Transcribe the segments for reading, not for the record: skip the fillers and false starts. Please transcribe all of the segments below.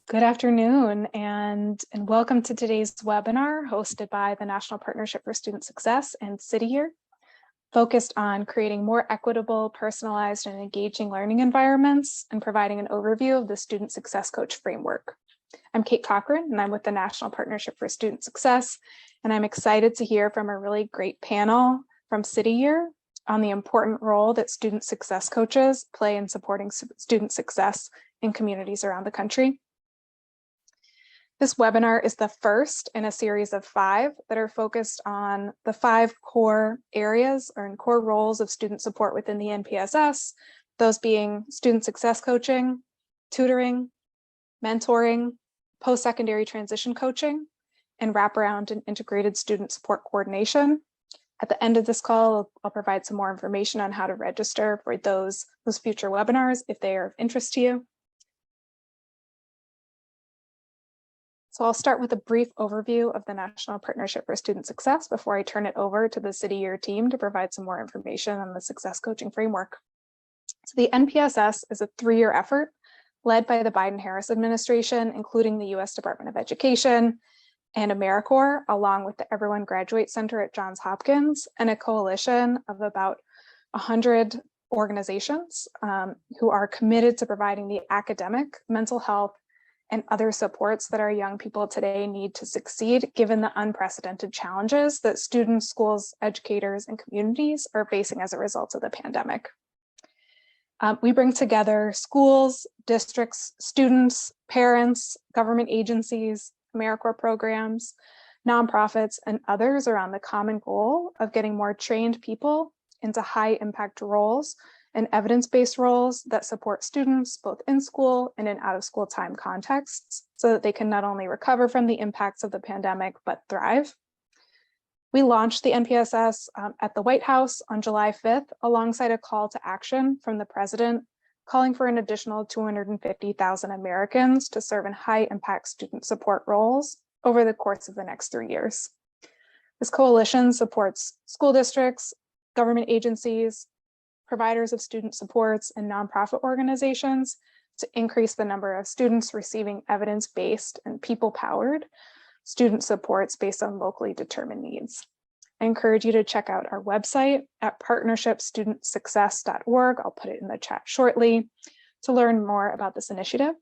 Good afternoon and welcome to today's webinar hosted by the National Partnership for Student Success and City Year, focused on creating more equitable, personalized, and engaging learning environments and providing an overview of the Student Success Coach framework. I'm Kate Cochran and I'm with the National Partnership for Student Success, and I'm excited to hear from a really great panel from City Year on the important role that student success coaches play in supporting student success in communities around the country. This webinar is the first in a series of 5 that are focused on the 5 core areas or core roles of student support within the NPSS, those being student success coaching, tutoring, mentoring, post-secondary transition coaching, and wraparound and integrated student support coordination. At the end of this call, I'll provide some more information on how to register for those future webinars if they are of interest to you. So I'll start with a brief overview of the National Partnership for Student Success before I turn it over to the City Year team to provide some more information on the success coaching framework. So the NPSS is a 3-year effort led by the Biden-Harris administration, including the US Department of Education and AmeriCorps, along with the Everyone Graduate Center at Johns Hopkins, and a coalition of about 100 organizations who are committed to providing the academic, mental health, and other supports that our young people today need to succeed, given the unprecedented challenges that students, schools, educators, and communities are facing as a result of the pandemic. We bring together schools, districts, students, parents, government agencies, AmeriCorps programs, nonprofits, and others around the common goal of getting more trained people into high impact roles and evidence-based roles that support students both in school and in out-of-school time contexts so that they can not only recover from the impacts of the pandemic, but thrive. We launched the NPSS at the White House on July 5th, alongside a call to action from the president, calling for an additional 250,000 Americans to serve in high-impact student support roles over the course of the next 3 years. This coalition supports school districts, government agencies, providers of student supports, and nonprofit organizations to increase the number of students receiving evidence-based and people-powered student supports based on locally determined needs. I encourage you to check out our website at partnershipstudentsuccess.org. I'll put it in the chat shortly to learn more about this initiative.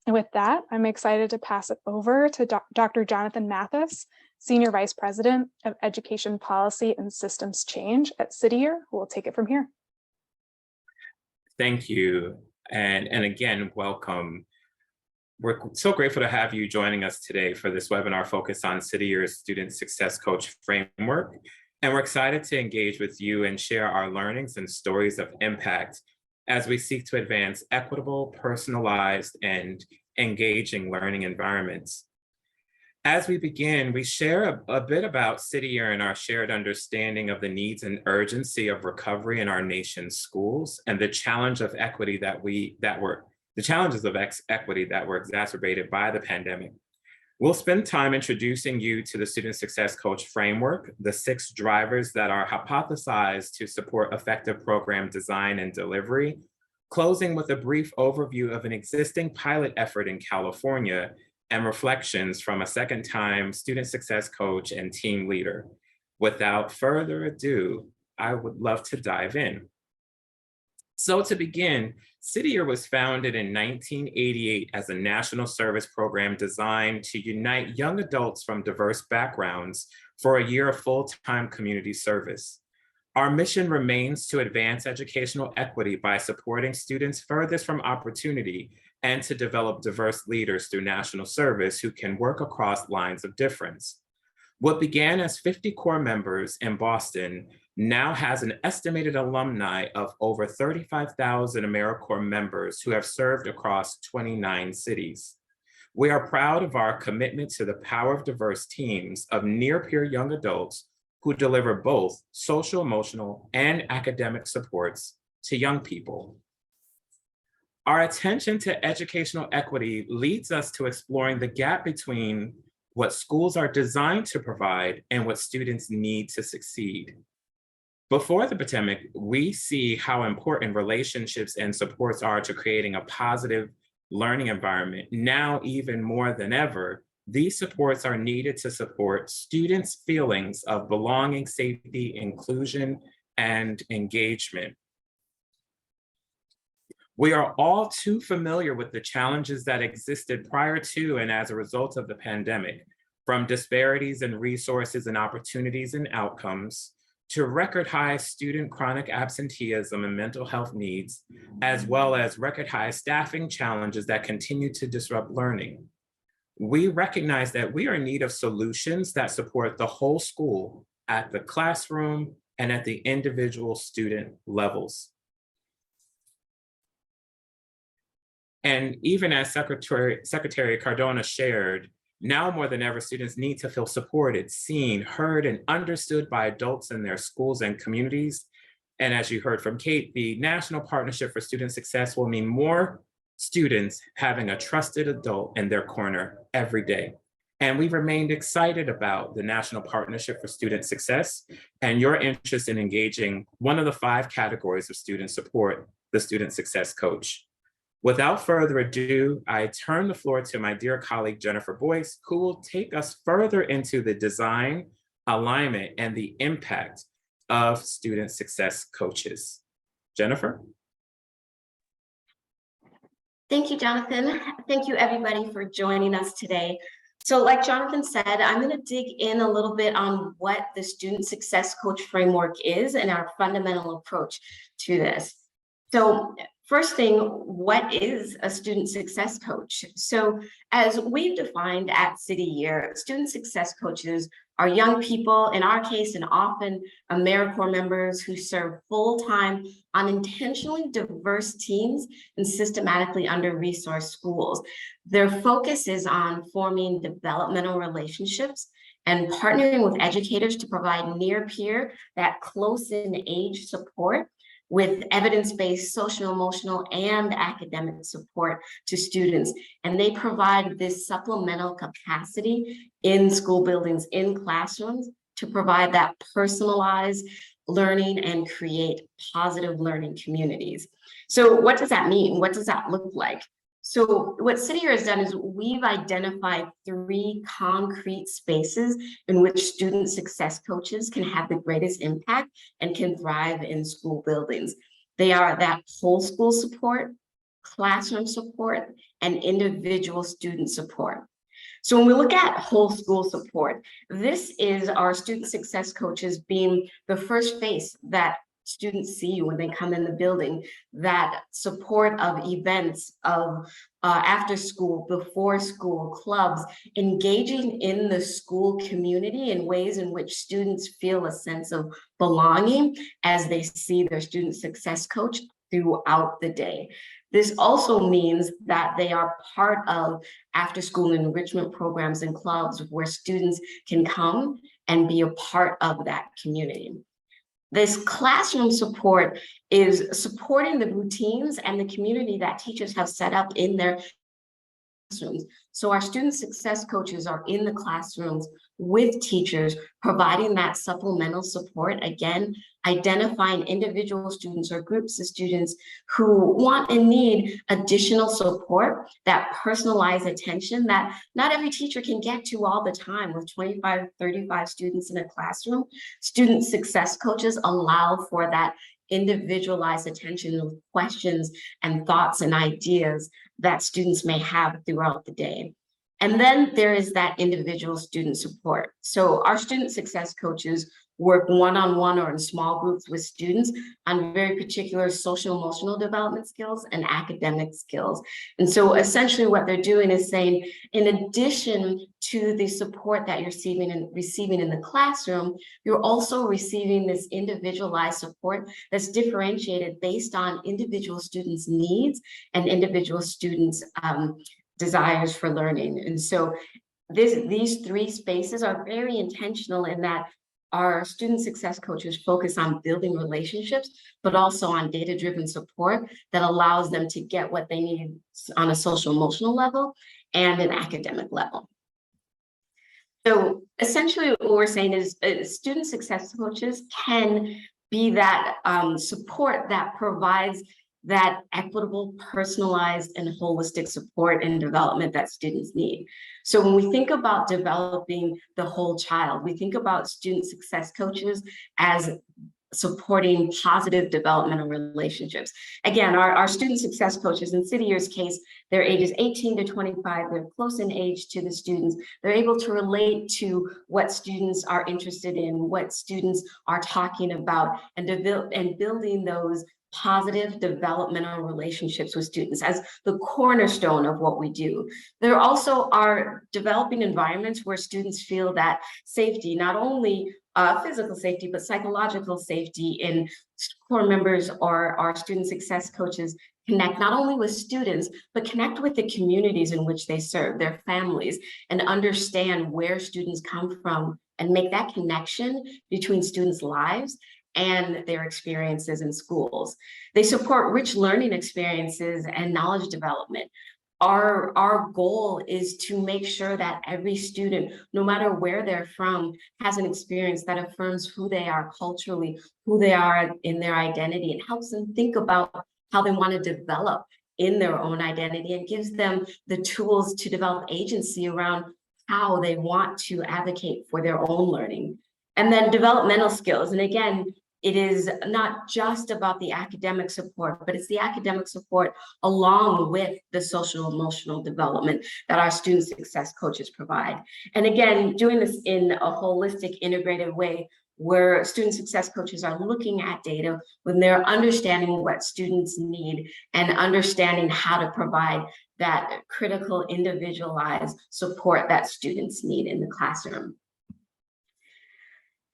And with that, I'm excited to pass it over to Dr. Jonathan Mathis, Senior Vice President of Education Policy and Systems Change at City Year, who will take it from here. Thank you. And again, welcome. We're so grateful to have you joining us today for this webinar focused on City Year's Student Success Coach framework. And we're excited to engage with you and share our learnings and stories of impact as we seek to advance equitable, personalized, and engaging learning environments. As we begin, we share a bit about City Year and our shared understanding of the needs and urgency of recovery in our nation's schools and the challenge of equity the challenges of equity that were exacerbated by the pandemic. We'll spend time introducing you to the Student Success Coach framework, the 6 drivers that are hypothesized to support effective program design and delivery, closing with a brief overview of an existing pilot effort in California and reflections from a second-time student success coach and team leader. Without further ado, I would love to dive in. So to begin, City Year was founded in 1988 as a national service program designed to unite young adults from diverse backgrounds for a year of full-time community service. Our mission remains to advance educational equity by supporting students furthest from opportunity and to develop diverse leaders through national service who can work across lines of difference. What began as 50 core members in Boston now has an estimated alumni of over 35,000 AmeriCorps members who have served across 29 cities. We are proud of our commitment to the power of diverse teams of near-peer young adults who deliver both social, emotional, and academic supports to young people. Our attention to educational equity leads us to exploring the gap between what schools are designed to provide and what students need to succeed. Before the pandemic, we see how important relationships and supports are to creating a positive learning environment. Now, even more than ever, these supports are needed to support students' feelings of belonging, safety, inclusion, and engagement. We are all too familiar with the challenges that existed prior to and as a result of the pandemic, from disparities in resources and opportunities and outcomes, to record high student chronic absenteeism and mental health needs, as well as record high staffing challenges that continue to disrupt learning. We recognize that we are in need of solutions that support the whole school at the classroom and at the individual student levels. And even as Secretary Cardona shared, now more than ever, students need to feel supported, seen, heard, and understood by adults in their schools and communities. And as you heard from Kate, the National Partnership for Student Success will mean more students having a trusted adult in their corner every day. And we've remained excited about the National Partnership for Student Success and your interest in engaging one of the 5 categories of student support, the Student Success Coach. Without further ado, I turn the floor to my dear colleague, Jennifer Boyce, who will take us further into the design, alignment, and the impact of student success coaches. Jennifer? Thank you, Jonathan. Thank you, everybody, for joining us today. So like Jonathan said, I'm going to dig in a little bit on what the Student Success Coach framework is and our fundamental approach to this. So first thing, what is a student success coach? So as we've defined at City Year, student success coaches are young people, in our case, and often AmeriCorps members who serve full-time on intentionally diverse teams in systematically under-resourced schools. Their focus is on forming developmental relationships and partnering with educators to provide near-peer, that close-in-age support with evidence-based social, emotional, and academic support to students. And they provide this supplemental capacity in school buildings, in classrooms, to provide that personalized learning and create positive learning communities. So what does that mean? What does that look like? So what City Year has done is we've identified 3 concrete spaces in which student success coaches can have the greatest impact and can thrive in school buildings. They are that whole school support, classroom support, and individual student support. So when we look at whole school support, this is our student success coaches being the first face that students see when they come in the building, that support of events, of after school, before school, clubs, engaging in the school community in ways in which students feel a sense of belonging as they see their student success coach throughout the day. This also means that they are part of after school enrichment programs and clubs where students can come and be a part of that community. This classroom support is supporting the routines and the community that teachers have set up in their classrooms. So our student success coaches are in the classrooms with teachers, providing that supplemental support, again, identifying individual students or groups of students who want and need additional support, that personalized attention that not every teacher can get to all the time with 25, 35 students in a classroom. Student success coaches allow for that individualized attention of questions and thoughts and ideas that students may have throughout the day. And then there is that individual student support. So our student success coaches work one-on-one or in small groups with students on very particular social emotional development skills and academic skills. And so essentially what they're doing is saying, in addition to the support that you're receiving in the classroom, you're also receiving this individualized support that's differentiated based on individual students' needs and individual students' desires for learning. And so these 3 spaces are very intentional in that our student success coaches focus on building relationships, but also on data-driven support that allows them to get what they need on a social emotional level and an academic level. So essentially what we're saying is student success coaches can be that support that provides that equitable, personalized, and holistic support and development that students need. So when we think about developing the whole child, we think about student success coaches as supporting positive developmental relationships. Again, our student success coaches, in City Year's case, they're ages 18 to 25, they're close in age to the students. They're able to relate to what students are interested in, what students are talking about, and building those positive developmental relationships with students as the cornerstone of what we do. There also are developing environments where students feel that safety, not only physical safety, but psychological safety, in core members or our student success coaches connect not only with students, but connect with the communities in which they serve, their families, and understand where students come from and make that connection between students' lives and their experiences in schools. They support rich learning experiences and knowledge development. Our goal is to make sure that every student, no matter where they're from, has an experience that affirms who they are culturally, who they are in their identity, and helps them think about how they want to develop in their own identity, and gives them the tools to develop agency around how they want to advocate for their own learning. And then developmental skills. And again, it is not just about the academic support, but it's the academic support along with the social emotional development that our student success coaches provide. And again, doing this in a holistic, integrated way, where student success coaches are looking at data when they're understanding what students need and understanding how to provide that critical, individualized support that students need in the classroom.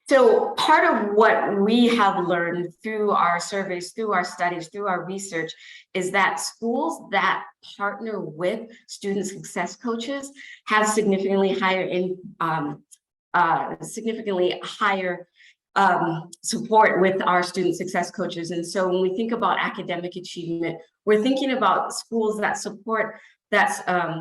So part of what we have learned through our surveys, through our studies, through our research, is that schools that partner with student success coaches have significantly higher support with our student success coaches. And so when we think about academic achievement, we're thinking about schools that support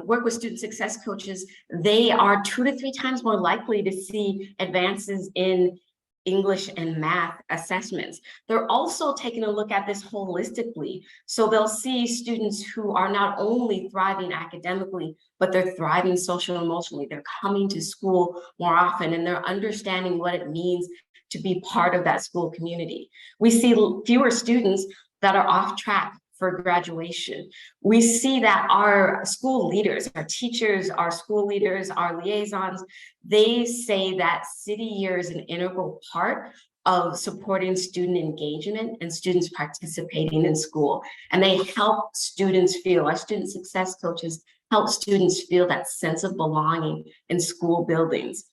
work with student success coaches. They are 2 to 3 times more likely to see advances in English and math assessments. They're also taking a look at this holistically. So they'll see students who are not only thriving academically, but they're thriving social emotionally. They're coming to school more often, and they're understanding what it means to be part of that school community. We see fewer students that are off track for graduation. We see that our school leaders, our teachers, our school leaders, our liaisons, they say that City Year is an integral part of supporting student engagement and students participating in school. And they help students feel, our student success coaches help students feel that sense of belonging in school buildings.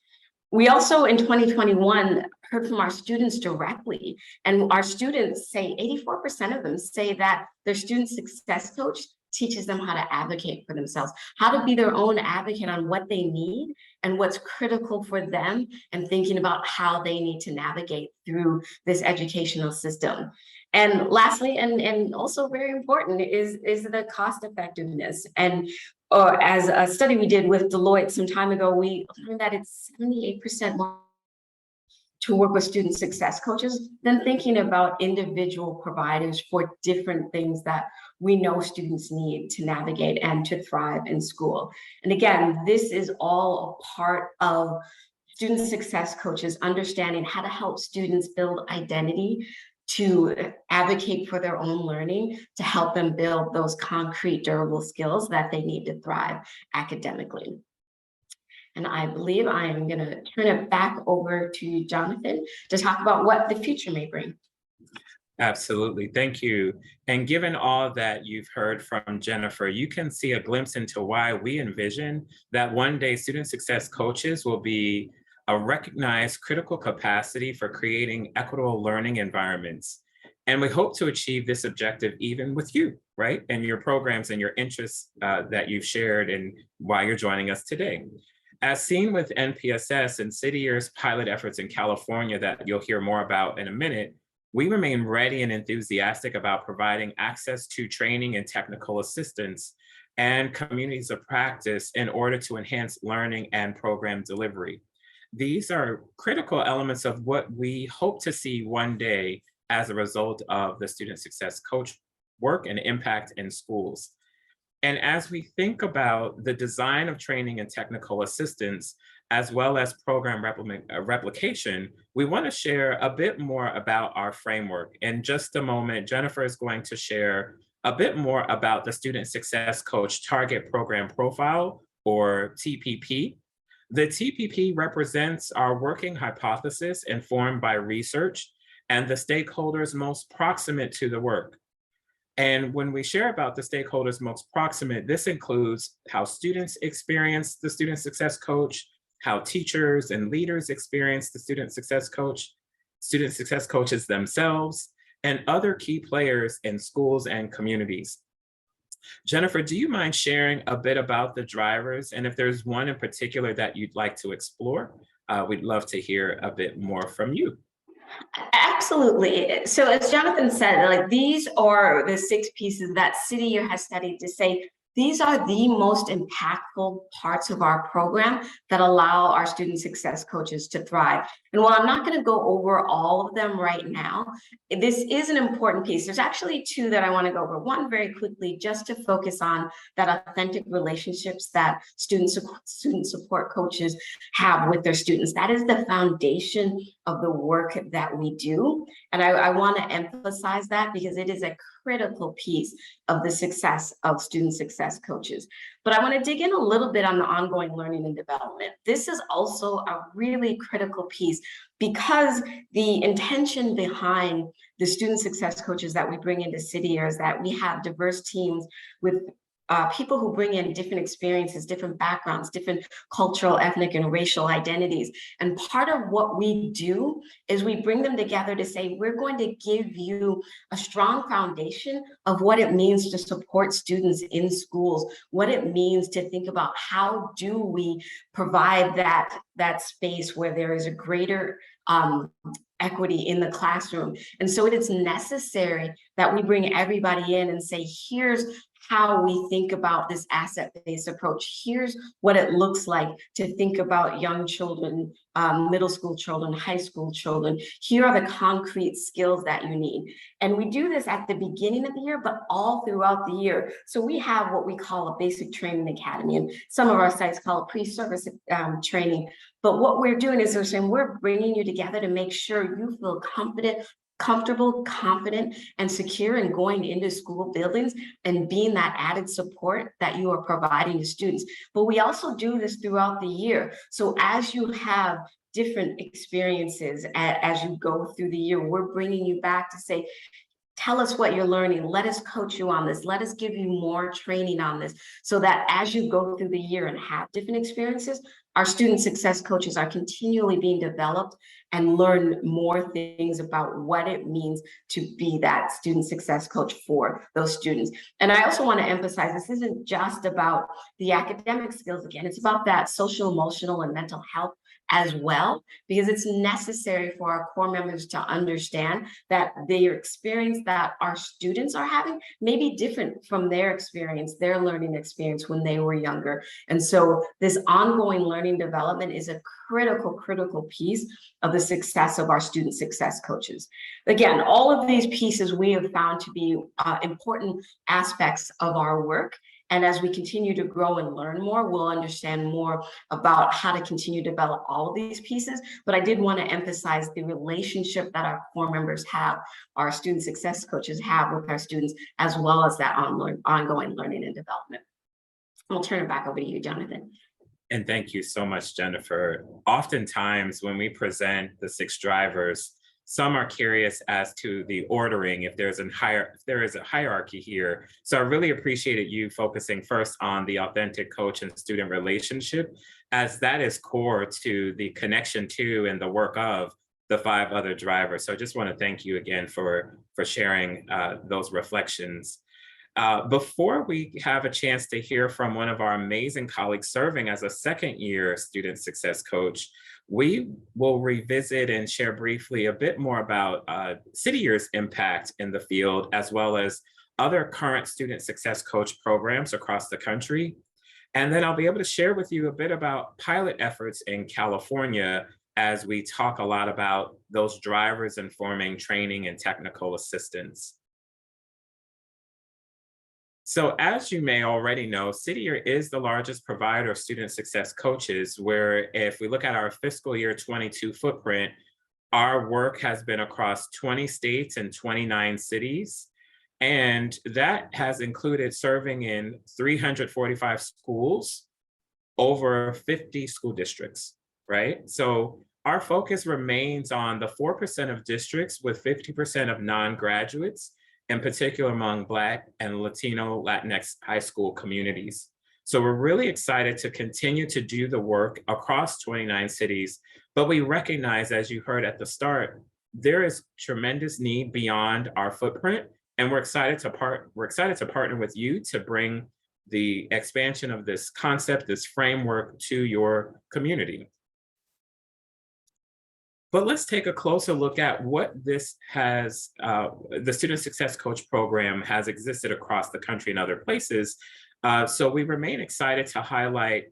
We also, in 2021, heard from our students directly, and our students say 84% of them say that their student success coach teaches them how to advocate for themselves, how to be their own advocate on what they need and what's critical for them, and thinking about how they need to navigate through this educational system. And lastly, and also very important, is the cost effectiveness. And as a study we did with Deloitte some time ago, we learned that it's 78% more to work with student success coaches than thinking about individual providers for different things that we know students need to navigate and to thrive in school. And again, this is all a part of student success coaches understanding how to help students build identity, to advocate for their own learning, to help them build those concrete, durable skills that they need to thrive academically. And I believe I am going to turn it back over to Jonathan to talk about what the future may bring. Absolutely. Thank you. And given all that you've heard from Jennifer, you can see a glimpse into why we envision that one day student success coaches will be a recognized critical capacity for creating equitable learning environments. And we hope to achieve this objective even with you, right? And your programs and your interests that you've shared and why you're joining us today. As seen with NPSS and City Year's pilot efforts in California that you'll hear more about in a minute, we remain ready and enthusiastic about providing access to training and technical assistance and communities of practice in order to enhance learning and program delivery. These are critical elements of what we hope to see one day as a result of the student success coach work and impact in schools. And as we think about the design of training and technical assistance, as well as program replication, we want to share a bit more about our framework. In just a moment, Jennifer is going to share a bit more about the Student Success Coach Target Program Profile, or TPP. The TPP represents our working hypothesis informed by research and the stakeholders most proximate to the work. And when we share about the stakeholders most proximate, this includes how students experience the student success coach, how teachers and leaders experience the student success coaches themselves, and other key players in schools and communities. Jennifer, do you mind sharing a bit about the drivers? And if there's one in particular that you'd like to explore, we'd love to hear a bit more from you. Absolutely. So as Jonathan said, like these are the 6 pieces that City Year has studied to say, these are the most impactful parts of our program that allow our student success coaches to thrive. And while I'm not going to go over all of them right now, this is an important piece. There's actually 2 that I want to go over. One very quickly, just to focus on that authentic relationships that student support coaches have with their students. That is the foundation of the work that we do. And I want to emphasize that because it is a critical piece of the success of student success coaches. But I want to dig in a little bit on the ongoing learning and development. This is also a really critical piece because the intention behind the student success coaches that we bring into City Year is that we have diverse teams with people who bring in different experiences, different backgrounds, different cultural, ethnic, and racial identities. And part of what we do is we bring them together to say, we're going to give you a strong foundation of what it means to support students in schools, what it means to think about how do we provide that space where there is a greater equity in the classroom. And so it is necessary that we bring everybody in and say, here's how we think about this asset-based approach. Here's what it looks like to think about young children, middle school children, high school children. Here are the concrete skills that you need. And we do this at the beginning of the year, but all throughout the year. So we have what we call a basic training academy, and some of our sites call it pre-service training. But what we're doing is we're saying we're bringing you together to make sure you feel comfortable, confident, and secure in going into school buildings and being that added support that you are providing to students. But we also do this throughout the year. So as you have different experiences as you go through the year, we're bringing you back to say, tell us what you're learning. Let us coach you on this. Let us give you more training on this so that as you go through the year and have different experiences, our student success coaches are continually being developed and learn more things about what it means to be that student success coach for those students. And I also want to emphasize this isn't just about the academic skills again, it's about that social, emotional, and mental health as well, because it's necessary for our core members to understand that their experience that our students are having may be different from their experience, their learning experience when they were younger. And so this ongoing learning development is a critical piece of the success of our student success coaches. Again, all of these pieces we have found to be important aspects of our work. And as we continue to grow and learn more, we'll understand more about how to continue to develop all of these pieces. But I did want to emphasize the relationship that our core members have, our student success coaches have with our students, as well as that ongoing learning and development. I'll turn it back over to you, Jonathan. And thank you so much, Jennifer. Oftentimes when we present the 6 drivers, some are curious as to the ordering, if there is a hierarchy here. So I really appreciated you focusing first on the authentic coach and student relationship, as that is core to the connection to and the work of the 5 other drivers. So I just want to thank you again for sharing those reflections. Before we have a chance to hear from one of our amazing colleagues serving as a second-year student success coach, we will revisit and share briefly a bit more about City Year's impact in the field, as well as other current student success coach programs across the country. And then I'll be able to share with you a bit about pilot efforts in California as we talk a lot about those drivers informing training and technical assistance. So as you may already know, City Year is the largest provider of student success coaches, where if we look at our fiscal year 22 footprint, our work has been across 20 states and 29 cities. And that has included serving in 345 schools, over 50 school districts, right? So our focus remains on the 4% of districts with 50% of non-graduates, in particular among Black and Latino Latinx high school communities. So we're really excited to continue to do the work across 29 cities, but we recognize, as you heard at the start, there is tremendous need beyond our footprint, and we're excited to partner with you to bring the expansion of this concept, this framework to your community. But let's take a closer look at what this has, the Student Success Coach program has existed across the country and other places. So we remain excited to highlight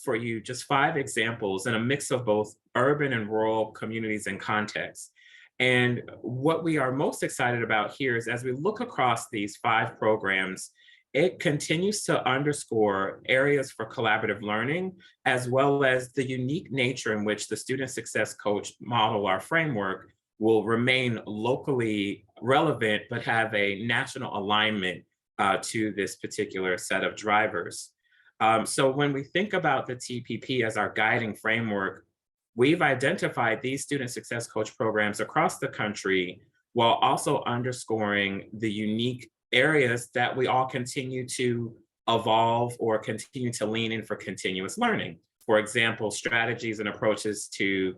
for you just 5 examples in a mix of both urban and rural communities and contexts. And what we are most excited about here is as we look across these 5 programs, it continues to underscore areas for collaborative learning, as well as the unique nature in which the Student Success Coach model, our framework, will remain locally relevant, but have a national alignment to this particular set of drivers. So when we think about the TPP as our guiding framework, we've identified these Student Success Coach programs across the country while also underscoring the unique areas that we all continue to evolve or continue to lean in for continuous learning. For example, strategies and approaches to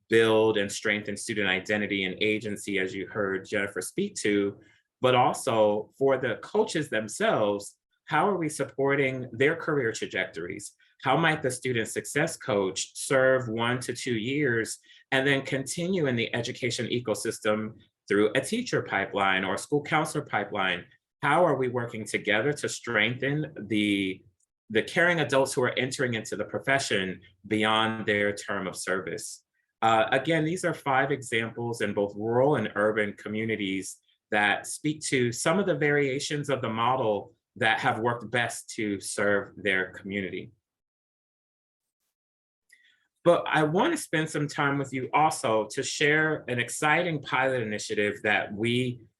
build and strengthen student identity and agency, as you heard Jennifer speak to, but also for the coaches themselves, how are we supporting their career trajectories? How might the student success coach serve 1 to 2 years and then continue in the education ecosystem through a teacher pipeline or a school counselor pipeline? How are we working together to strengthen the caring adults who are entering into the profession beyond their term of service? Again, these are 5 examples in both rural and urban communities that speak to some of the variations of the model that have worked best to serve their community. But I want to spend some time with you also to share an exciting pilot initiative that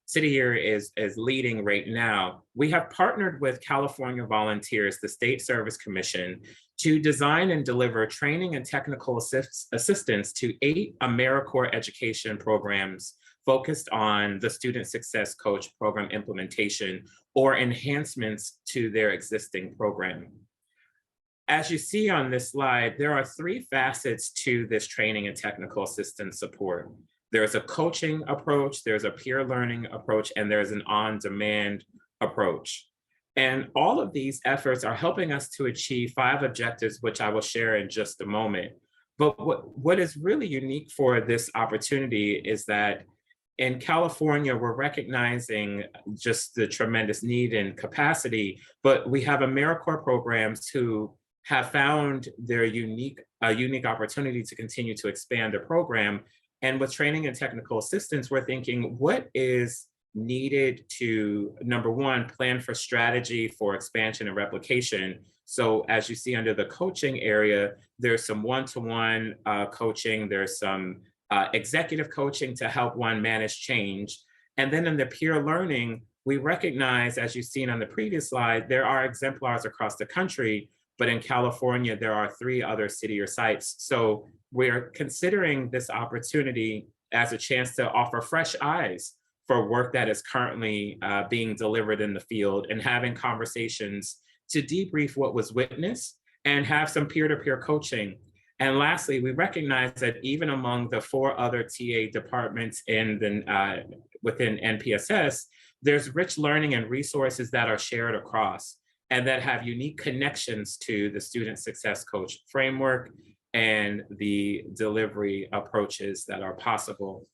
City Year is leading right now. We have partnered with California Volunteers, the State Service Commission, to design and deliver training and technical assistance to 8 AmeriCorps education programs focused on the Student Success Coach program implementation or enhancements to their existing program. As you see on this slide, there are 3 facets to this training and technical assistance support. There's a coaching approach, there's a peer learning approach, and there's an on-demand approach. And all of these efforts are helping us to achieve 5 objectives, which I will share in just a moment. But what is really unique for this opportunity is that in California, we're recognizing just the tremendous need and capacity, but we have AmeriCorps programs who have found their unique opportunity to continue to expand their program. And with training and technical assistance, we're thinking, what is needed to, number 1, plan for strategy for expansion and replication. So as you see under the coaching area, there's some one-to-one coaching, there's some executive coaching to help one manage change. And then in the peer learning, we recognize, as you've seen on the previous slide, there are exemplars across the country, but in California, there are 3 other City Year sites. So we're considering this opportunity as a chance to offer fresh eyes for work that is currently being delivered in the field and having conversations to debrief what was witnessed and have some peer-to-peer coaching. And lastly, we recognize that even among the 4 other TA departments within NPSS, there's rich learning and resources that are shared across and that have unique connections to the Student Success Coach framework and the delivery approaches that are possible.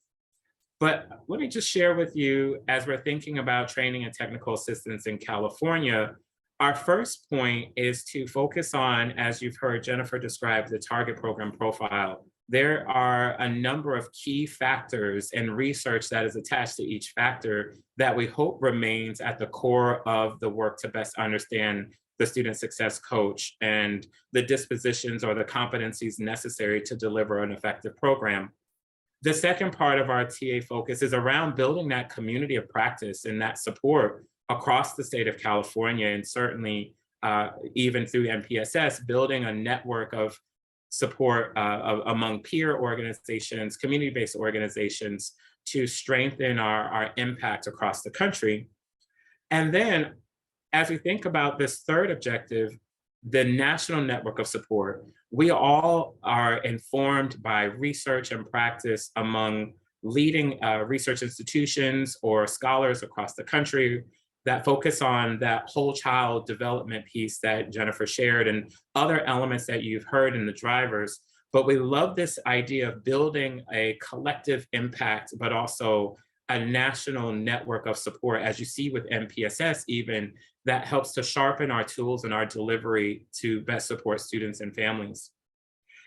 But let me just share with you, as we're thinking about training and technical assistance in California, our first point is to focus on, as you've heard Jennifer describe, the target program profile there are a number of key factors and research that is attached to each factor that we hope remains at the core of the work to best understand the student success coach and the dispositions or the competencies necessary to deliver an effective program. The second part of our TA focus is around building that community of practice and that support across the state of California, and certainly even through NPSS, building a network of support among peer organizations, community-based organizations to strengthen our impact across the country. And then as we think about this third objective, the national network of support, we all are informed by research and practice among leading research institutions or scholars across the country that focus on that whole child development piece that Jennifer shared and other elements that you've heard in the drivers. But we love this idea of building a collective impact, but also a national network of support, as you see with NPSS even, that helps to sharpen our tools and our delivery to best support students and families.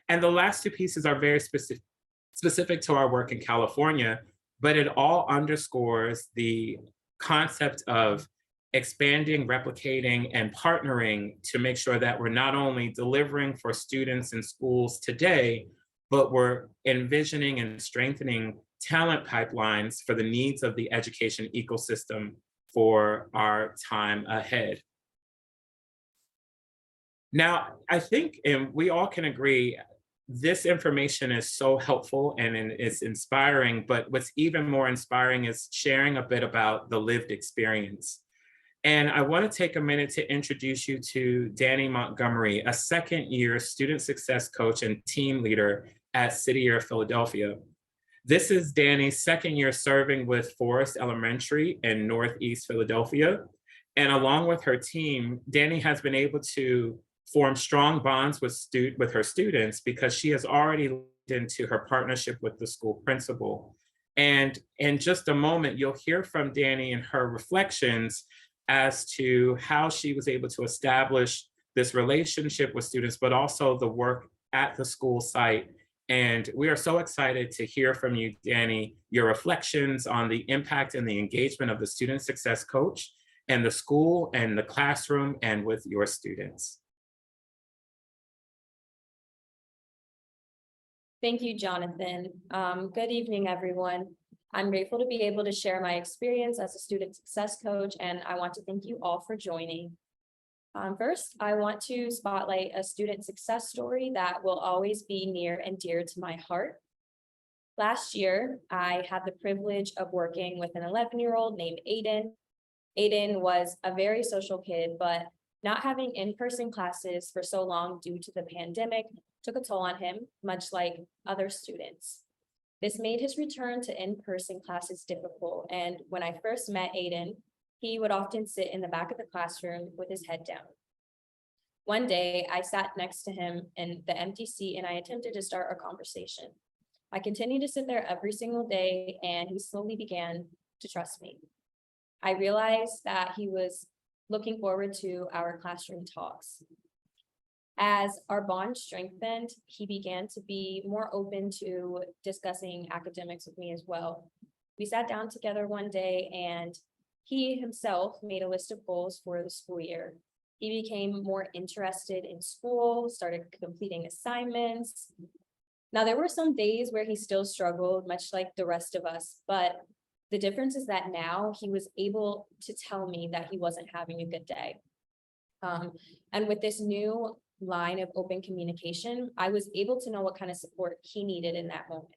And the last two pieces are very specific to our work in California, but it all underscores the concept of expanding, replicating, and partnering to make sure that we're not only delivering for students in schools today, but we're envisioning and strengthening talent pipelines for the needs of the education ecosystem for our time ahead. Now, I think, and we all can agree, this information is so helpful and it's inspiring, but what's even more inspiring is sharing a bit about the lived experience. And I want to take a minute to introduce you to Danny Montgomery, a second-year student success coach and team leader at City Year Philadelphia. This is Danny's second year serving with Forest Elementary in Northeast Philadelphia. And along with her team, Danny has been able to form strong bonds with her students because she has already leaned into her partnership with the school principal. And in just a moment, you'll hear from Danny and her reflections as to how she was able to establish this relationship with students, but also the work at the school site. And we are so excited to hear from you, Danny, your reflections on the impact and the engagement of the student success coach and the school and the classroom and with your students. Thank you, Jonathan. Good evening, everyone. I'm grateful to be able to share my experience as a student success coach, and I want to thank you all for joining. First, I want to spotlight a student success story that will always be near and dear to my heart. Last year, I had the privilege of working with an 11-year-old named Aiden. Aiden was a very social kid, but not having in-person classes for so long due to the pandemic took a toll on him, much like other students. This made his return to in-person classes difficult, and when I first met Aiden, he would often sit in the back of the classroom with his head down. One day, I sat next to him in the empty seat and I attempted to start a conversation. I continued to sit there every single day and he slowly began to trust me. I realized that he was looking forward to our classroom talks. As our bond strengthened, he began to be more open to discussing academics with me as well. We sat down together one day and he himself made a list of goals for the school year. He became more interested in school, started completing assignments. Now, there were some days where he still struggled, much like the rest of us, but the difference is that now he was able to tell me that he wasn't having a good day. And with this new line of open communication, I was able to know what kind of support he needed in that moment.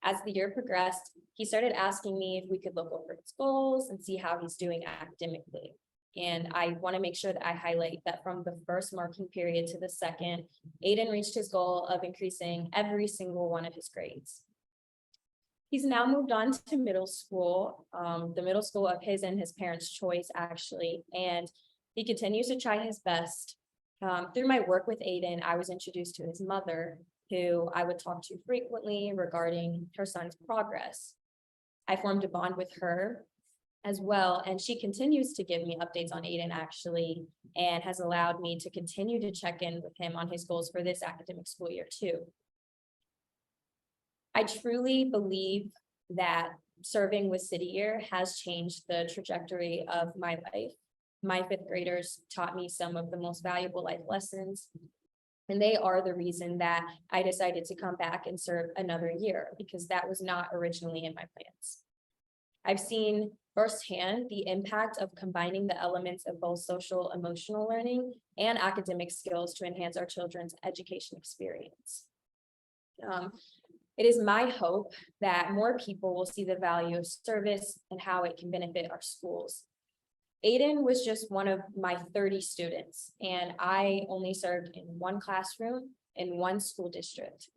As the year progressed, he started asking me if we could look over his goals and see how he's doing academically. And I want to make sure that I highlight that from the first marking period to the second, Aiden reached his goal of increasing every single one of his grades. He's now moved on to middle school, the middle school of his and his parents' choice, actually, and he continues to try his best. Through my work with Aiden, I was introduced to his mother, who I would talk to frequently regarding her son's progress. I formed a bond with her as well, and she continues to give me updates on Aiden, actually, and has allowed me to continue to check in with him on his goals for this academic school year too. I truly believe that serving with City Year has changed the trajectory of my life. My fifth graders taught me some of the most valuable life lessons, and they are the reason that I decided to come back and serve another year, because that was not originally in my plans. I've seen firsthand the impact of combining the elements of both social emotional learning and academic skills to enhance our children's education experience. It is my hope that more people will see the value of service and how it can benefit our schools. Aiden was just one of my 30 students, and I only served in one classroom in one school district.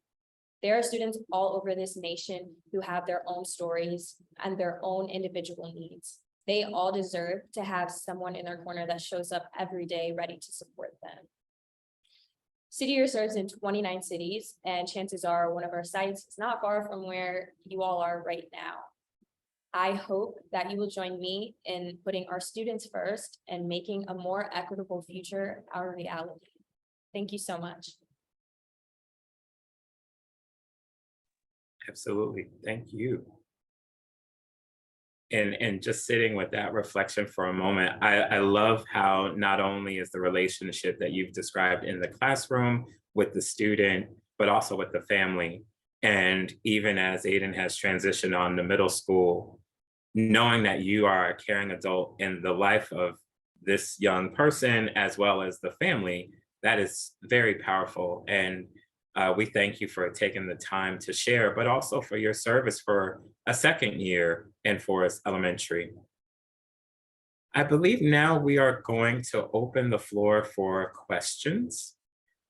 There are students all over this nation who have their own stories and their own individual needs. They all deserve to have someone in their corner that shows up every day ready to support them. City Year serves in 29 cities, and chances are one of our sites is not far from where you all are right now. I hope that you will join me in putting our students first and making a more equitable future our reality. Thank you so much. Absolutely. Thank you. And just sitting with that reflection for a moment, I love how not only is the relationship that you've described in the classroom with the student, but also with the family. And even as Aiden has transitioned on to middle school, knowing that you are a caring adult in the life of this young person, as well as the family, that is very powerful. And we thank you for taking the time to share, but also for your service for a second year in Forest Elementary. I believe now we are going to open the floor for questions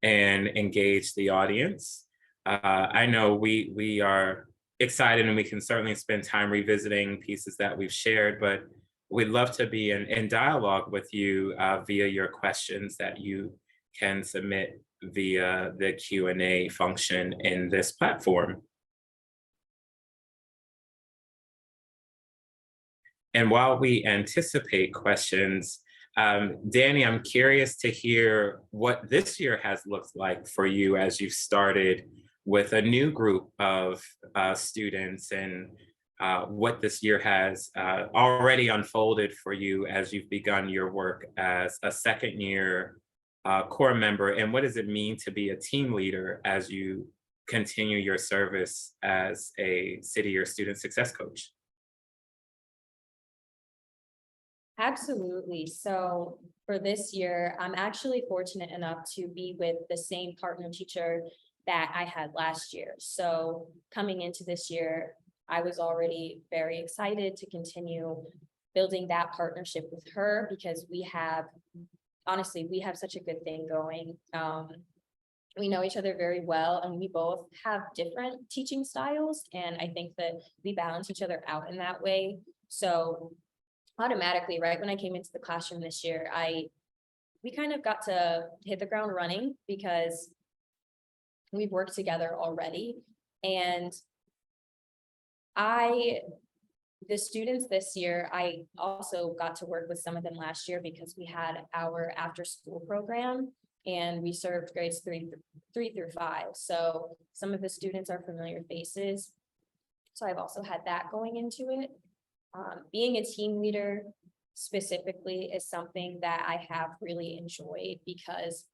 and engage the audience. I know we are excited, and we can certainly spend time revisiting pieces that we've shared, but we'd love to be in dialogue with you via your questions that you can submit via the Q&A function in this platform. And while we anticipate questions, Danny, I'm curious to hear what this year has looked like for you as you've started with a new group of students, and what this year has already unfolded for you as you've begun your work as a second year core member, and what does it mean to be a team leader as you continue your service as a City Year student success coach? Absolutely. So for this year, I'm actually fortunate enough to be with the same partner teacher that I had last year. So coming into this year, I was already very excited to continue building that partnership with her, because honestly, we have such a good thing going. We know each other very well, and we both have different teaching styles. And I think that we balance each other out in that way. So automatically, right when I came into the classroom this year, we kind of got to hit the ground running, because we've worked together already. And the students this year, I also got to work with some of them last year, because we had our after school program and we served grades 3 through 5. So some of the students are familiar faces. So I've also had that going into it. Being a team leader specifically is something that I have really enjoyed, because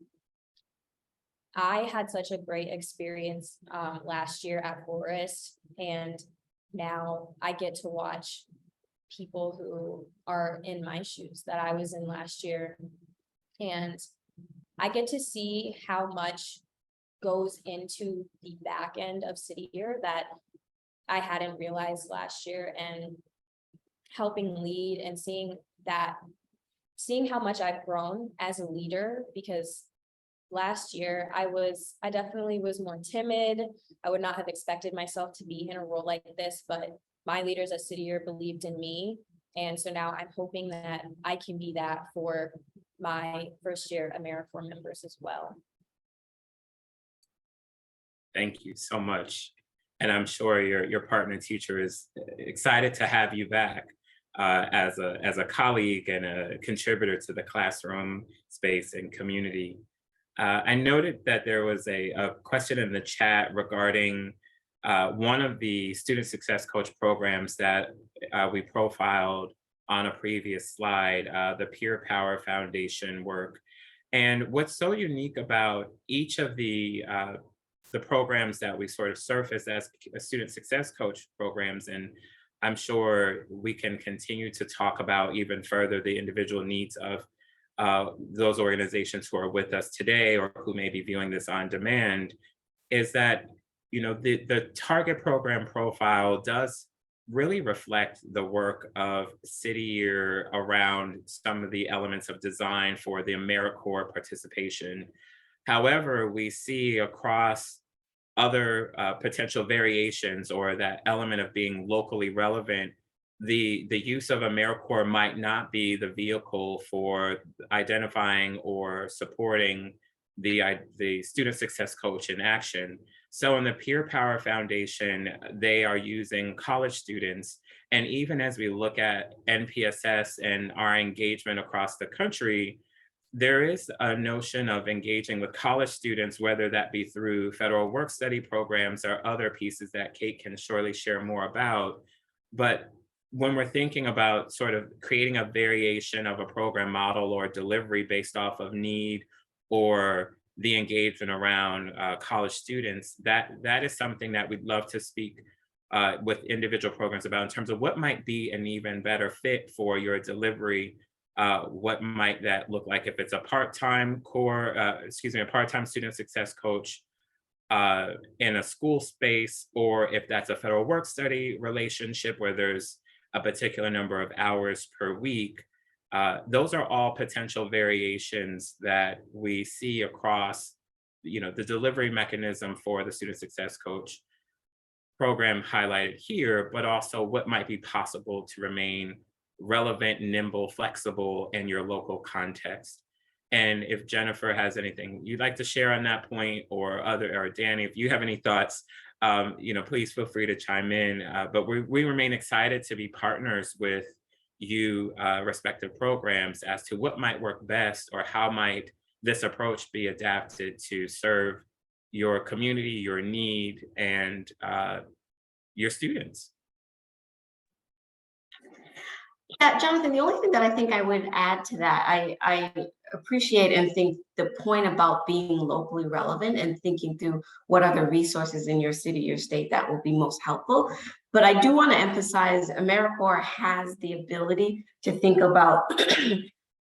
I had such a great experience last year at Forest, and now I get to watch people who are in my shoes that I was in last year. And I get to see how much goes into the back end of City Year that I hadn't realized last year, and helping lead and seeing how much I've grown as a leader, because last year I definitely was more timid. I would not have expected myself to be in a role like this, but my leaders at City Year believed in me. And so now I'm hoping that I can be that for my first year AmeriCorps members as well. Thank you so much. And I'm sure your partner teacher is excited to have you back as a colleague and a contributor to the classroom space and community. I noted that there was a question in the chat regarding one of the student success coach programs that we profiled on a previous slide, the Peer Power Foundation work. And what's so unique about each of the programs that we sort of surface as student success coach programs, and I'm sure we can continue to talk about even further the individual needs of those organizations who are with us today or who may be viewing this on demand, is that the target program profile does really reflect the work of City Year around some of the elements of design for the AmeriCorps participation. However, we see across other potential variations or that element of being locally relevant, the use of AmeriCorps might not be the vehicle for identifying or supporting the student success coach in action. So in the Peer Power Foundation, they are using college students. And even as we look at NPSS and our engagement across the country, there is a notion of engaging with college students, whether that be through federal work study programs or other pieces that Kate can surely share more about. But when we're thinking about sort of creating a variation of a program model or delivery based off of need or the engagement around college students, that is something that we'd love to speak with individual programs about in terms of what might be an even better fit for your delivery. What might that look like if it's a part-time a part-time student success coach in a school space, or if that's a federal work study relationship where there's a particular number of hours per week. Those are all potential variations that we see across, the delivery mechanism for the student success coach program highlighted here, but also what might be possible to remain relevant, nimble, flexible in your local context. And if Jennifer has anything you'd like to share on that point, or Danny, if you have any thoughts, please feel free to chime in. But we remain excited to be partners with you respective programs as to what might work best, or how might this approach be adapted to serve your community, your need, and your students. Yeah, Jonathan, the only thing that I think I would add to that, I appreciate and think the point about being locally relevant and thinking through what other resources in your city, your state that will be most helpful. But I do want to emphasize AmeriCorps has the ability to think about,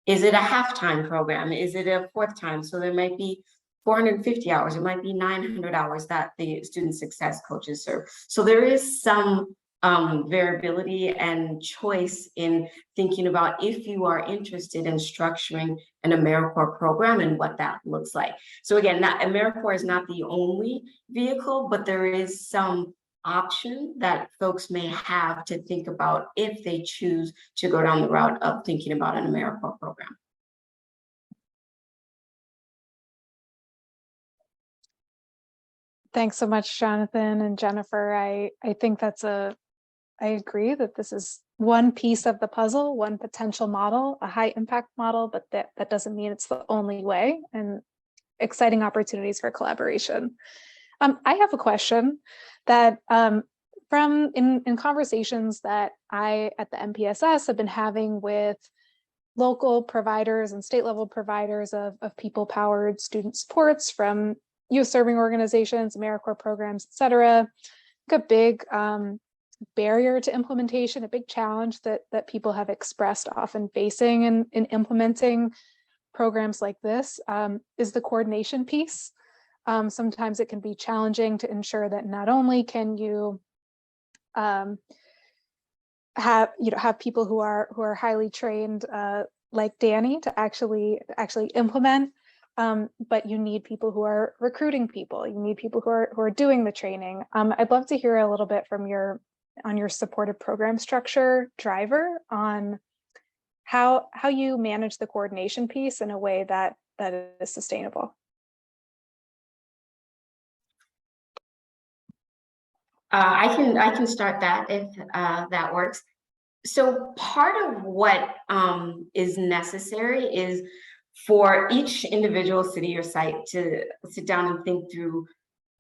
is it a half-time program? Is it a fourth time? So there might be 450 hours, it might be 900 hours that the student success coaches serve. So there is some variability and choice in thinking about if you are interested in structuring an AmeriCorps program and what that looks like. So again, AmeriCorps is not the only vehicle, but there is some option that folks may have to think about if they choose to go down the route of thinking about an AmeriCorps program. Thanks so much, Jonathan and Jennifer. I think I agree that this is one piece of the puzzle, one potential model, a high impact model, but that doesn't mean it's the only way, and exciting opportunities for collaboration. I have a question that from in conversations that I at the NPSS have been having with local providers and state level providers of people powered student supports from youth serving organizations, AmeriCorps programs, et cetera. A big barrier to implementation, a big challenge that people have expressed often facing in implementing programs like this is the coordination piece. Sometimes it can be challenging to ensure that not only can you have people who are highly trained like Danny to actually implement, but you need people who are recruiting people. You need people who are doing the training. I'd love to hear a little bit from your supported program structure driver on how you manage the coordination piece in a way that is sustainable. I can start that if that works. So part of what is necessary is for each individual city or site to sit down and think through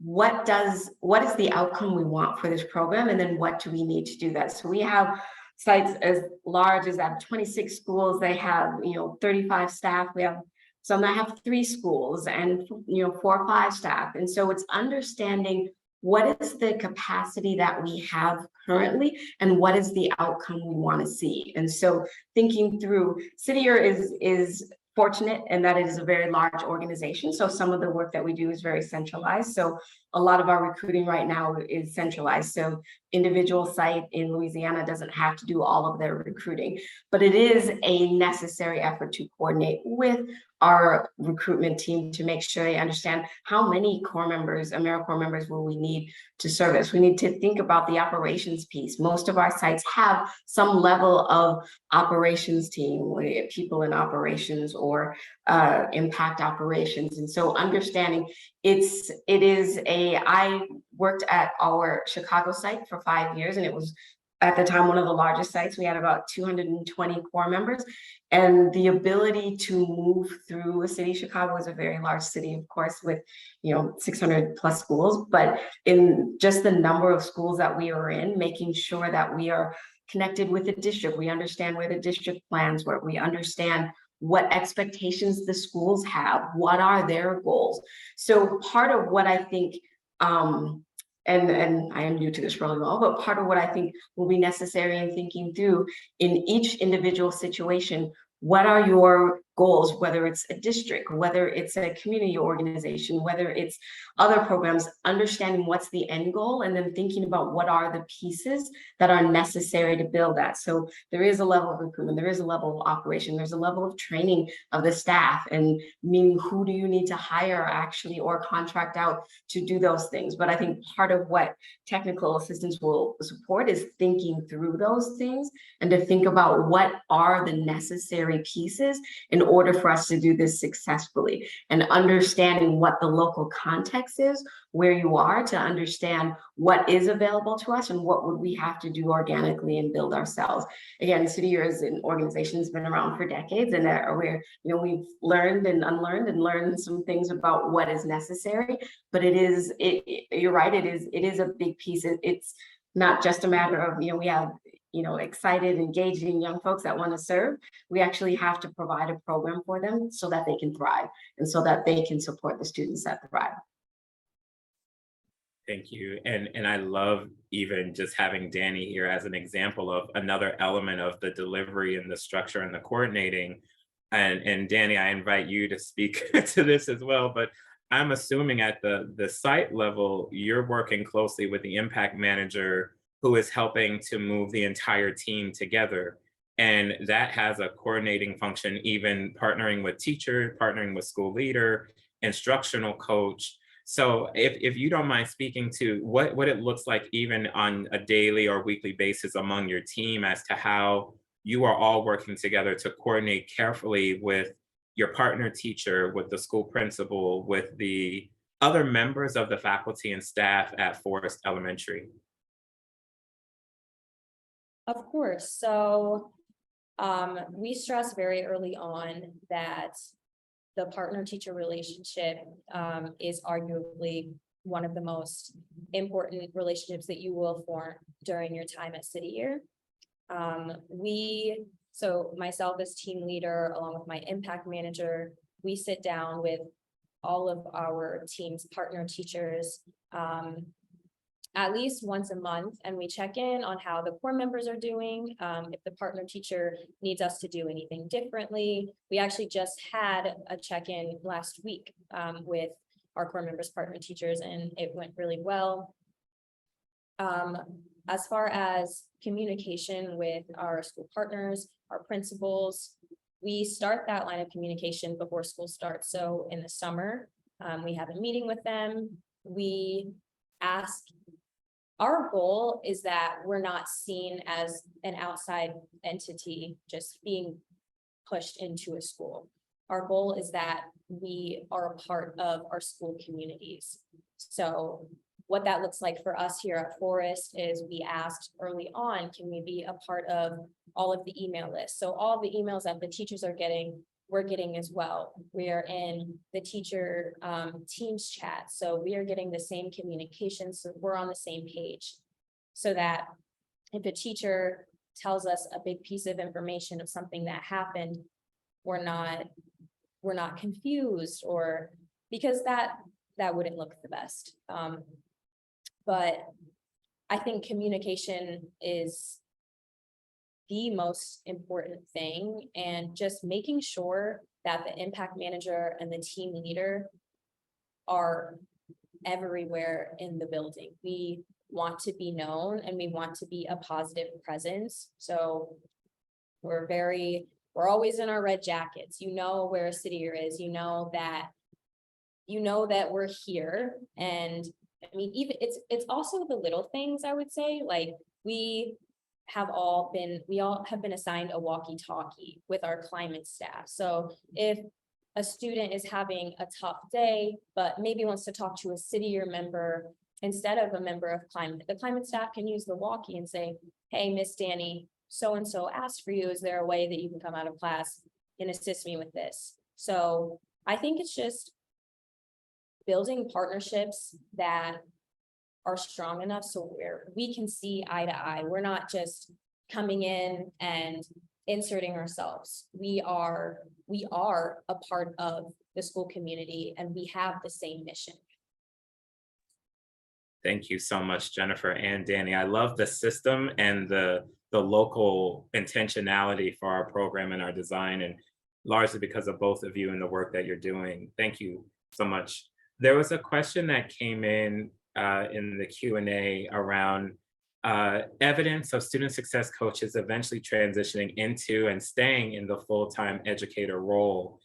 what is the outcome we want for this program, and then what do we need to do that? So we have sites as large as that 26 schools. They have 35 staff. We have some that have 3 schools and 4 or 5 staff. And so it's understanding what is the capacity that we have currently and what is the outcome we want to see. And so thinking through, City Year is fortunate in that it is a very large organization. So some of the work that we do is very centralized. So a lot of our recruiting right now is centralized. So individual site in Louisiana doesn't have to do all of their recruiting, but it is a necessary effort to coordinate with our recruitment team to make sure they understand how many core members, AmeriCorps members, will we need to service. We need to think about the operations piece. Most of our sites have some level of operations team, people in operations or impact operations. And so understanding I worked at our Chicago site for 5 years, and it was at the time one of the largest sites. We had about 220 core members, and the ability to move through a city. Chicago is a very large city, of course, with 600 plus schools, but in just the number of schools that we are in, making sure that we are connected with the district, we understand where the district plans work, we understand what expectations the schools have, what are their goals. So part of what I think, and I am new to this role as well, but part of what I think will be necessary in thinking through in each individual situation, what are your goals, whether it's a district, whether it's a community organization, whether it's other programs, understanding what's the end goal, and then thinking about what are the pieces that are necessary to build that. So there is a level of recruitment, there is a level of operation, there's a level of training of the staff, and meaning who do you need to hire actually or contract out to do those things. But I think part of what technical assistance will support is thinking through those things and to think about what are the necessary pieces in order for us to do this successfully, and understanding what the local context is, where you are, to understand what is available to us and what would we have to do organically and build ourselves. Again, City Year as an organization has been around for decades, and we've learned and unlearned and learned some things about what is necessary. But you're right, it is a big piece. It's not just a matter of we have excited, engaging young folks that want to serve. We actually have to provide a program for them so that they can thrive and so that they can support the students that thrive. Thank you. And I love even just having Danny here as an example of another element of the delivery and the structure and the coordinating. And Danny, I invite you to speak to this as well, but I'm assuming at the site level, you're working closely with the impact manager who is helping to move the entire team together. And that has a coordinating function, even partnering with teacher, partnering with school leader, instructional coach. So if you don't mind speaking to what it looks like even on a daily or weekly basis among your team as to how you are all working together to coordinate carefully with your partner teacher, with the school principal, with the other members of the faculty and staff at Forest Elementary. Of course. So we stress very early on that the partner-teacher relationship is arguably one of the most important relationships that you will form during your time at City Year. So myself as team leader, along with my impact manager, we sit down with all of our team's partner teachers at least once a month, and we check in on how the core members are doing. If the partner teacher needs us to do anything differently. We actually just had a check-in last week with our core members, partner teachers, and it went really well. As far as communication with our school partners, our principals, we start that line of communication before school starts. So in the summer, we have a meeting with them. We ask, our goal is that we're not seen as an outside entity just being pushed into a school. Our goal is that we are a part of our school communities. So what that looks like for us here at Forest is we asked early on, can we be a part of all of the email lists? So all the emails that the teachers are getting, we're getting as well. We are in the teacher Teams chat, so we are getting the same communication, so we're on the same page. So that if a teacher tells us a big piece of information of something that happened, we're not confused, or because that wouldn't look the best. But I think communication is the most important thing, and just making sure that the impact manager and the team leader are everywhere in the building. We want to be known and we want to be a positive presence. So we're always in our red jackets. You know where a city year is, you know that we're here. And I mean, even it's also the little things, I would say, like we all have been assigned a walkie-talkie with our climate staff. So if a student is having a tough day, but maybe wants to talk to a city year member instead of a member of climate, the climate staff can use the walkie and say, hey, Miss Danny, so-and-so asked for you. Is there a way that you can come out of class and assist me with this? So I think it's just building partnerships that are strong enough so where we can see eye to eye. We're not just coming in and inserting ourselves. We are a part of the school community and we have the same mission. Thank you so much, Jennifer and Danny. I love the system and the local intentionality for our program and our design, and largely because of both of you and the work that you're doing. Thank you so much. There was a question that came in the Q&A around evidence of student success coaches eventually transitioning into and staying in the full-time educator role.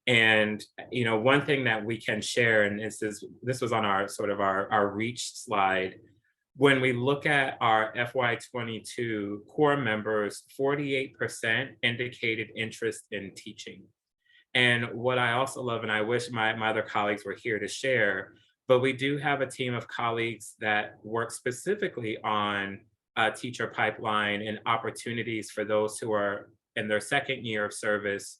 And, you know, one thing that we can share, and this was on our sort of our reach slide, when we look at our FY22 core members, 48% indicated interest in teaching. And what I also love, and I wish my other colleagues were here to share, but we do have a team of colleagues that work specifically on teacher pipeline and opportunities for those who are in their second year of service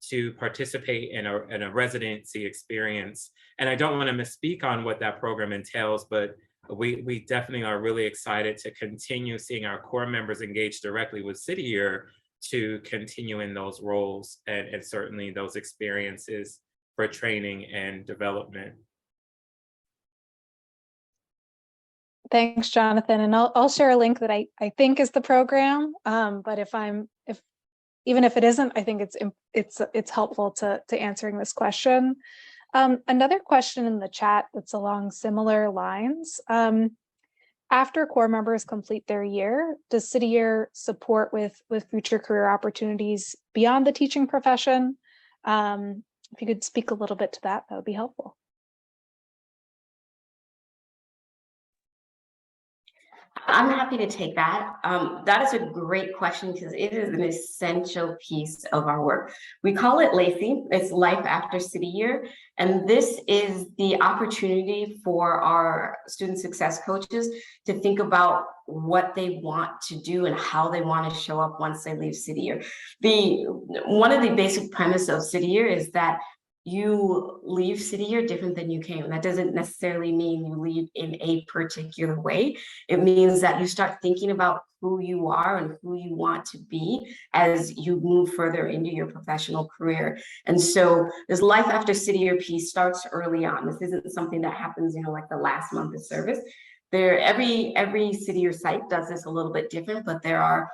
to participate in a residency experience. And I don't want to misspeak on what that program entails, but we definitely are really excited to continue seeing our core members engage directly with City Year to continue in those roles and certainly those experiences for training and development. Thanks, Jonathan. And I'll share a link that I think is the program. But even if it isn't, I think it's helpful to answering this question. Another question in the chat that's along similar lines. After core members complete their year, does City Year support with future career opportunities beyond the teaching profession? If you could speak a little bit to that, that would be helpful. I'm happy to take that. That is a great question because it is an essential piece of our work. We call it LACY, it's Life After City Year. And this is the opportunity for our student success coaches to think about what they want to do and how they want to show up once they leave City Year. One of the basic premise of City Year is that you leave City Year different than you came. That doesn't necessarily mean you leave in a particular way. It means that you start thinking about who you are and who you want to be as you move further into your professional career. And so this Life After City Year piece starts early on. This isn't something that happens, like the last month of service. Every City Year site does this a little bit different, but there are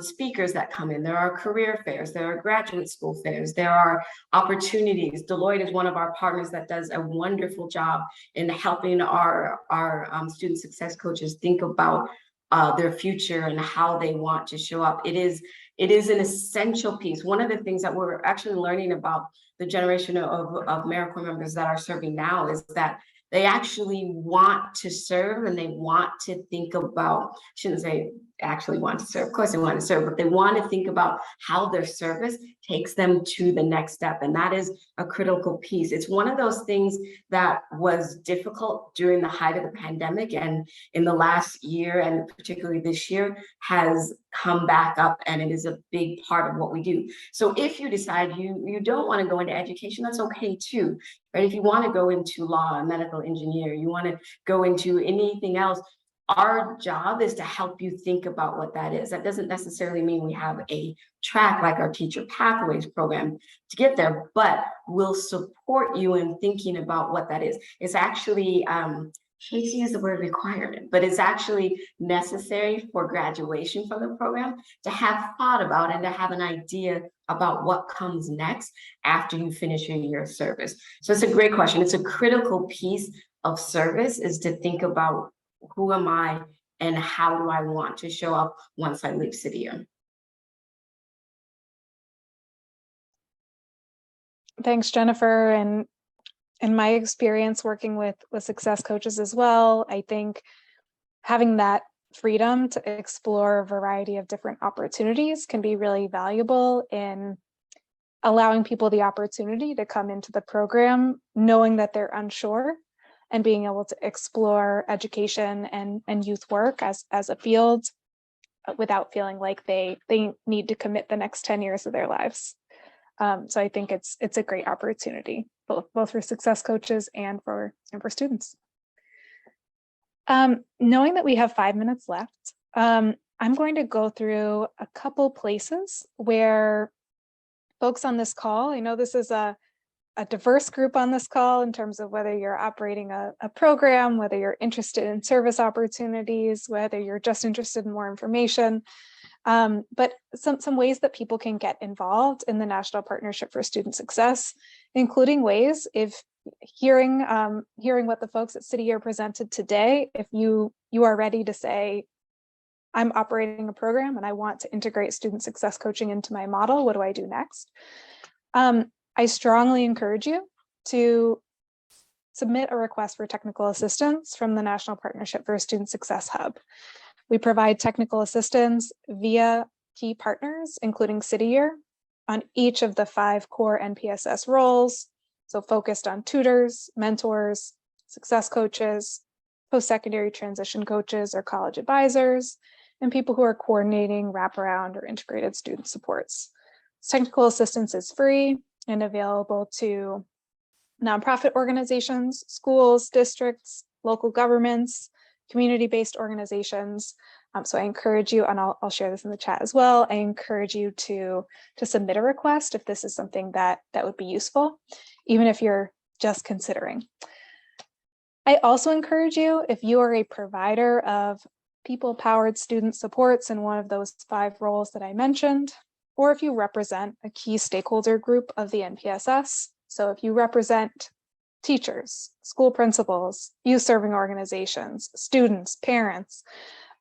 speakers that come in, there are career fairs, there are graduate school fairs, there are opportunities. Deloitte is one of our partners that does a wonderful job in helping our student success coaches think about their future and how they want to show up. It is an essential piece. One of the things that we're actually learning about the generation of AmeriCorps members that are serving now is that they actually want to serve and they want to think about, I shouldn't say actually want to serve. Of course they want to serve, but they want to think about how their service takes them to the next step. And that is a critical piece. It's one of those things that was difficult during the height of the pandemic, and in the last year, and particularly this year, has come back up, and it is a big part of what we do. So if you decide you don't want to go into education, that's okay too, right? If you want to go into law, medical engineer, you want to go into anything else, our job is to help you think about what that is. That doesn't necessarily mean we have a track like our Teacher Pathways program to get there, but we'll support you in thinking about what that is. It's actually, I hate to use the word requirement, but it's actually necessary for graduation from the program to have thought about and to have an idea about what comes next after you finish your year of service. So it's a great question. It's a critical piece of service, is to think about, who am I and how do I want to show up once I leave City Year? Thanks, Jennifer. And in my experience working with success coaches as well, I think having that freedom to explore a variety of different opportunities can be really valuable in allowing people the opportunity to come into the program knowing that they're unsure, and being able to explore education and youth work as a field without feeling like they need to commit the next 10 years of their lives. So I think it's a great opportunity, both for success coaches and for students. Knowing that we have 5 minutes left, I'm going to go through a couple places where folks on this call, I know this is a diverse group on this call in terms of whether you're operating a program, whether you're interested in service opportunities, whether you're just interested in more information, but some ways that people can get involved in the National Partnership for Student Success, including ways, if hearing what the folks at City Year presented today, if you are ready to say, I'm operating a program and I want to integrate student success coaching into my model, what do I do next? I strongly encourage you to submit a request for technical assistance from the National Partnership for Student Success Hub. We provide technical assistance via key partners, including City Year, on each of the 5 core NPSS roles, so focused on tutors, mentors, success coaches, post-secondary transition coaches or college advisors, and people who are coordinating wraparound or integrated student supports. Technical assistance is free and available to nonprofit organizations, schools, districts, local governments, community-based organizations. So I encourage you, and I'll share this in the chat as well, I encourage you to submit a request if this is something that would be useful, even if you're just considering. I also encourage you, if you are a provider of people-powered student supports in one of those 5 roles that I mentioned, or if you represent a key stakeholder group of the NPSS. So if you represent teachers, school principals, youth serving organizations, students, parents,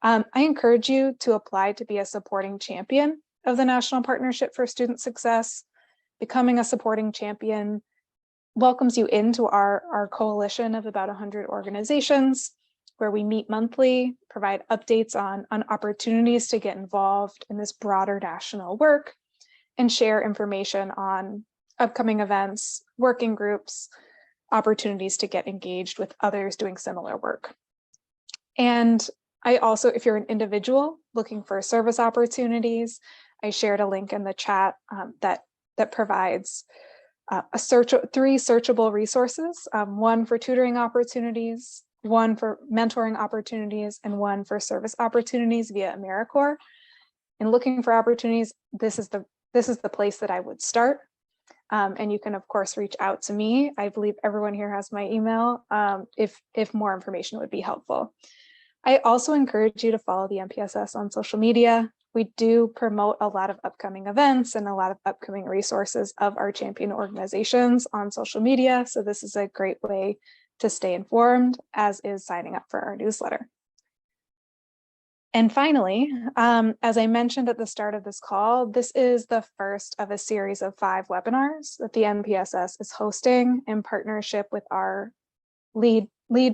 I encourage you to apply to be a supporting champion of the National Partnership for Student Success. Becoming a supporting champion welcomes you into our coalition of about 100 organizations, where we meet monthly, provide updates on opportunities to get involved in this broader national work, and share information on upcoming events, working groups, opportunities to get engaged with others doing similar work. And I also, if you're an individual looking for service opportunities, I shared a link in the chat that provides 3 searchable resources, 1 for tutoring opportunities, 1 for mentoring opportunities, and 1 for service opportunities via AmeriCorps. In looking for opportunities, this is the place that I would start. And you can, of course, reach out to me. I believe everyone here has my email if more information would be helpful. I also encourage you to follow the NPSS on social media. We do promote a lot of upcoming events and a lot of upcoming resources of our champion organizations on social media. So this is a great way to stay informed, as is signing up for our newsletter. And finally, as I mentioned at the start of this call, this is the first of a series of 5 webinars that the NPSS is hosting in partnership with our lead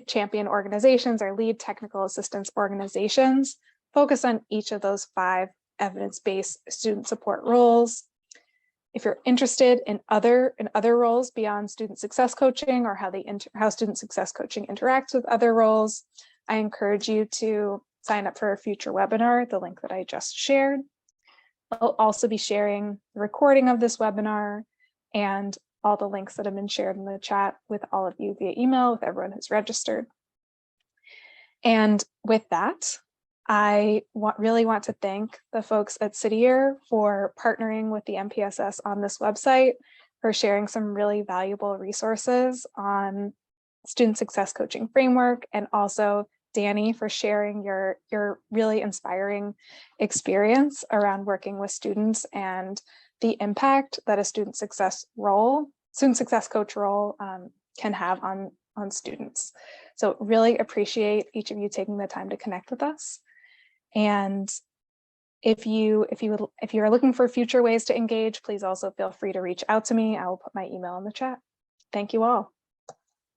champion organizations, our lead technical assistance organizations, focus on each of those 5 evidence-based student support roles. If you're interested in other roles beyond student success coaching, or how student success coaching interacts with other roles, I encourage you to sign up for a future webinar, the link that I just shared. I'll also be sharing the recording of this webinar and all the links that have been shared in the chat with all of you via email, with everyone who's registered. And with that, I really want to thank the folks at City Year for partnering with the NPSS on this website, for sharing some really valuable resources on student success coaching framework, and also Danny for sharing your really inspiring experience around working with students and the impact that a student success coach role can have on students. So really appreciate each of you taking the time to connect with us. And if you are looking for future ways to engage, please also feel free to reach out to me. I will put my email in the chat. Thank you all.